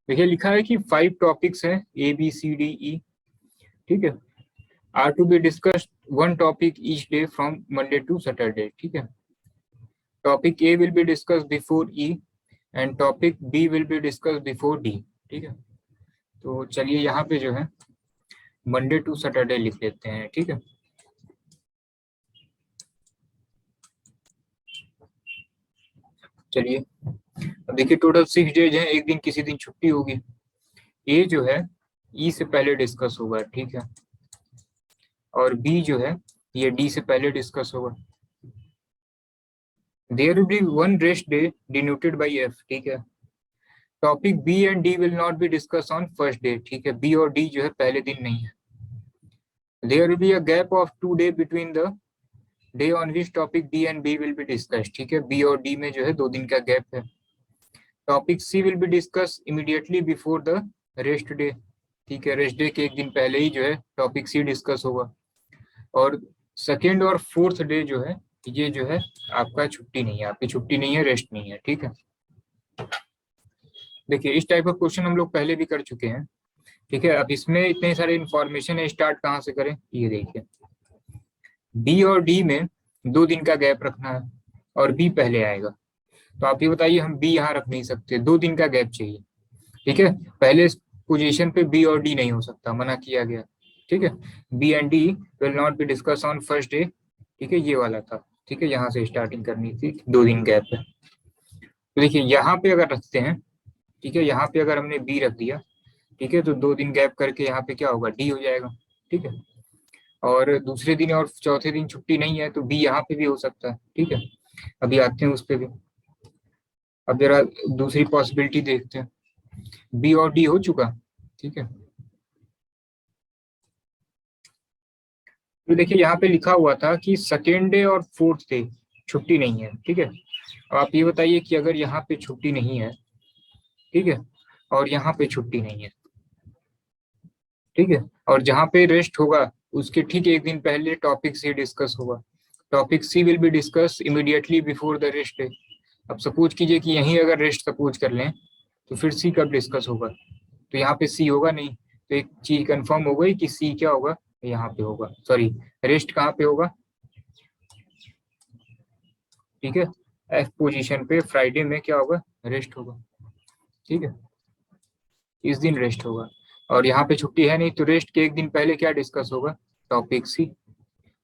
देखिए लिखा है कि 5 टॉपिक्स हैं ABCDE, ठीक है, are to be discussed 1 topic each day from Monday to Saturday, ठीक है। Topic A will be discussed before E and topic B will be discussed before D, ठीक है। तो चलिए यहाँ पे जो है मंडे टू सैटरडे लिख लेते हैं, ठीक है। चलिए अब देखिए टोटल 6 डेज हैं, एक दिन किसी दिन छुट्टी होगी। ए जो है ई से पहले डिस्कस होगा, ठीक है, और बी जो है ये डी से पहले डिस्कस होगा। There will be 1 rest day denoted by F, ठीक है। Topic B and D will not be discuss on first day, ठीक है, बी और डी जो है पहले दिन नहीं है। There will be a gap of 2 day between the day on which topic D and B will be discussed, ठीक है, बी और डी में जो है 2 दिन का गैप है। Topic C will be discuss immediately before the rest day, ठीक है, रेस्ट डे के एक दिन पहले ही जो है टॉपिक सी डिस्कस होगा। और सेकेंड और फोर्थ डे जो है ये जो है आपका छुट्टी नहीं है, आपकी छुट्टी नहीं है, रेस्ट नहीं है, ठीक है। देखिए इस टाइप का क्वेश्चन हम लोग पहले भी कर चुके हैं, ठीक है। अब इसमें इतने सारे इंफॉर्मेशन है, स्टार्ट कहाँ से करें, ये देखिए बी और डी में 2 दिन का गैप रखना है और बी पहले आएगा, तो आप ये बताइए हम बी यहाँ रख नहीं सकते, 2 दिन का गैप चाहिए, ठीक है। पहले पोजीशन पे बी और डी नहीं हो सकता, मना किया गया, ठीक है। B and D will not be discuss on first day, ठीक है, ये वाला था, ठीक है, यहाँ से स्टार्टिंग करनी थी, 2 दिन गैप है। तो देखिए यहाँ पे अगर रखते हैं, ठीक है, यहाँ पे अगर हमने बी रख दिया, ठीक है, तो 2 दिन गैप करके यहाँ पे क्या होगा, डी हो जाएगा, ठीक है। और दूसरे दिन और चौथे दिन छुट्टी नहीं है तो बी यहाँ पे भी हो सकता है, ठीक है। अभी आते हैं उस पर भी। अब जरा दूसरी पॉसिबिलिटी देखते हैं, बी और डी हो चुका, ठीक है। तो देखिए यहाँ पे लिखा हुआ था कि सेकेंड डे और फोर्थ डे छुट्टी नहीं है, ठीक है। अब आप ये बताइए कि अगर यहाँ पे छुट्टी नहीं है, ठीक है, और यहाँ पे छुट्टी नहीं है, ठीक है, और जहाँ पे रेस्ट होगा उसके ठीक एक दिन पहले टॉपिक सी डिस्कस होगा। Topic C will be discuss immediately before the rest day. अब सपोज कीजिए कि यहीं अगर रेस्ट सपोज कर लें तो फिर सी कब डिस्कस होगा, तो यहाँ पे सी होगा नहीं, तो एक चीज कंफर्म हो गई कि सी क्या होगा, यहाँ पे होगा, सॉरी रेस्ट कहाँ पे होगा, ठीक है, एफ पोजीशन पे फ्राइडे में क्या होगा, रेस्ट होगा, ठीक है, इस दिन रेस्ट होगा। और यहाँ पे छुट्टी है नहीं तो रेस्ट के एक दिन पहले क्या डिस्कस होगा, टॉपिक सी।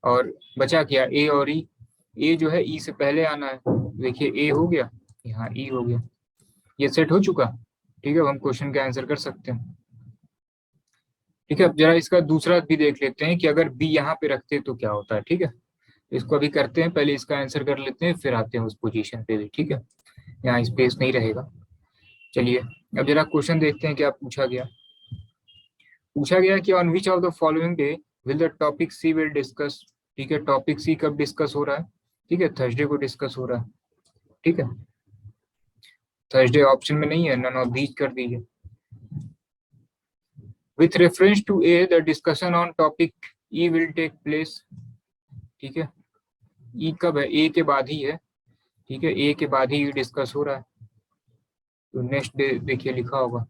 और बचा क्या, ए और ई, ए जो है ई से पहले आना है, देखिए ए हो गया, यहाँ ई हो गया, ये सेट हो चुका, ठीक है। अब हम क्वेश्चन का आंसर कर सकते हैं, ठीक है। अब जरा इसका दूसरा भी देख लेते हैं कि अगर बी यहाँ पे रखते तो क्या होता है, ठीक है। इसको अभी करते हैं, पहले इसका आंसर कर लेते हैं फिर आते हैं उस पोजीशन पे भी, ठीक है, यहाँ स्पेस नहीं रहेगा। चलिए अब जरा क्वेश्चन देखते हैं क्या पूछा गया। पूछा गया कि on which of the following day will the topic C will discuss, ठीक है, टॉपिक सी कब डिस्कस हो रहा है, ठीक है, थर्सडे को डिस्कस हो रहा है, ठीक है। थर्सडे ऑप्शन में नहीं है, नन ऑफ दीज कर दीजिए। With reference to a the discussion on topic E will take place, ठीक है, ई कब है, ए के बाद ही है, ठीक है, ए के बाद ही डिस्कस हो रहा है, तो नेक्स्ट डे देखिए लिखा होगा,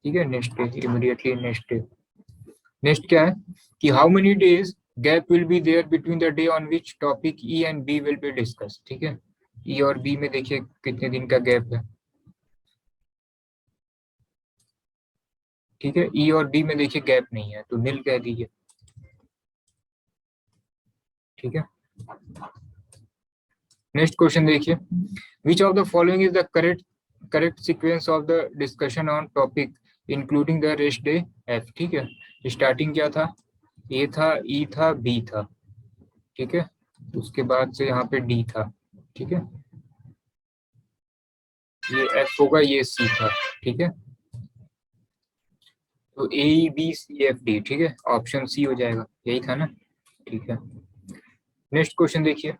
ठीक है, next day, immediately next day. Next क्या है कि how many days gap will be there between the day on which topic E and B will be discuss, ठीक है, ई और बी में देखिए कितने दिन का गैप है, ठीक है, ई और बी में देखिए गैप नहीं है तो नील कह दीजिए, ठीक है। नेक्स्ट क्वेश्चन देखिए, विच of the following is the correct sequence of the discussion on topic including the rest day F, ठीक है। स्टार्टिंग क्या था, ए था, ई था, बी था, ठीक है, उसके बाद से यहाँ पे डी था, ठीक है, ये एफ होगा, ये सी था, ठीक है, तो A B C F D, ठीक है, ऑप्शन सी हो जाएगा, यही था ना, ठीक है। नेक्स्ट क्वेश्चन देखिए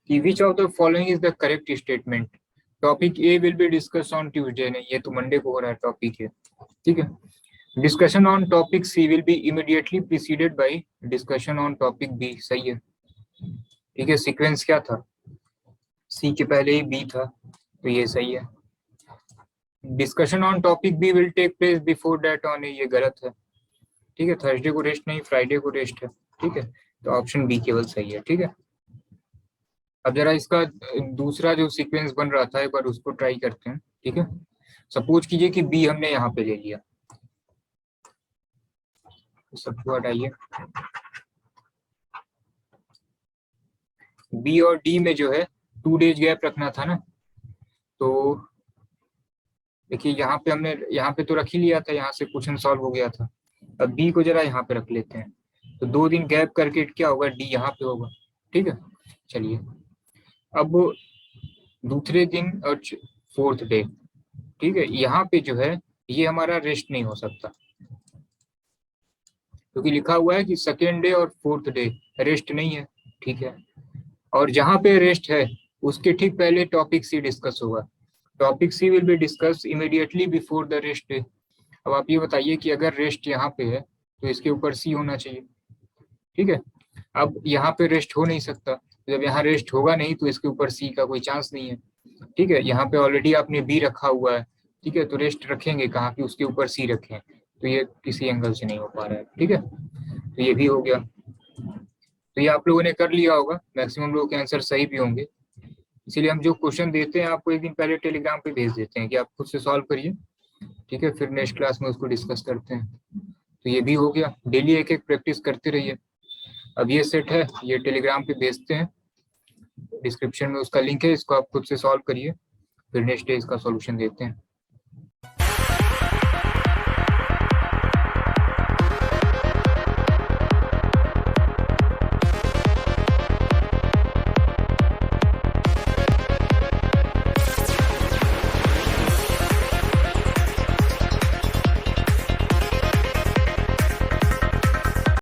कि विच of the following is the correct statement, topic A will be discuss on Tuesday, नहीं ये तो मंडे को हो रहा है टॉपिक है, ठीक है। Discussion on topic C will be immediately preceded by discussion on topic B, सही है, ठीक है। सीक्वेंस क्या था, सी के पहले ही बी था, तो ये सही है। Discussion on topic B will take place before that on A, ये गलत है। ठीक है, थर्सडे को रेस्ट नहीं, फ्राइडे को रेस्ट है। ठीक है, तो ऑप्शन बी केवल सही है। ठीक है, अब जरा इसका दूसरा जो सीक्वेंस बन रहा था एक बार उसको ट्राई करते हैं। ठीक है, सपोज कीजिए कि बी हमने यहाँ पे ले लिया, सबको हटाइए। बी और डी में जो है 2 डेज गैप रखना था ना, तो देखिए यहाँ पे हमने यहाँ पे तो रख ही लिया था, यहाँ से क्वेश्चन सॉल्व हो गया था। अब बी को जरा यहाँ पे रख लेते हैं, तो 2 दिन गैप करके क्या होगा, डी यहाँ पे होगा। ठीक है, चलिए अब दूसरे दिन और 4th डे, ठीक है, यहाँ पे जो है ये हमारा रेस्ट नहीं हो सकता, क्योंकि लिखा हुआ है कि 2nd डे और 4th डे रेस्ट नहीं है। ठीक है, और जहाँ पे रेस्ट है उसके ठीक पहले टॉपिक सी डिस्कस होगा। Topic C will be discuss immediately before the rest day. अब आप ये बताइए कि अगर रेस्ट यहाँ पे है तो इसके ऊपर सी होना चाहिए। ठीक है, अब यहाँ पे रेस्ट हो नहीं सकता, जब यहाँ रेस्ट होगा नहीं तो इसके ऊपर सी का कोई चांस नहीं है। ठीक है, यहाँ पे ऑलरेडी आपने बी रखा हुआ है। ठीक है, तो रेस्ट रखेंगे कहाँ की, उसके ऊपर सी रखें, तो ये किसी एंगल से नहीं हो पा रहा है। ठीक है, तो ये भी हो गया। तो ये आप लोगों ने कर लिया होगा, मैक्सिमम लोगों के आंसर सही भी होंगे। इसीलिए हम जो क्वेश्चन देते हैं आपको एक दिन पहले टेलीग्राम पे भेज देते हैं कि आप खुद से सॉल्व करिए। ठीक है, फिर नेक्स्ट क्लास में उसको डिस्कस करते हैं। तो ये भी हो गया, डेली एक एक प्रैक्टिस करते रहिए। अब ये सेट है, ये टेलीग्राम पे भेजते हैं, डिस्क्रिप्शन में उसका लिंक है, इसको आप खुद से सॉल्व करिए, फिर नेक्स्ट डे इसका सॉल्यूशन देते हैं।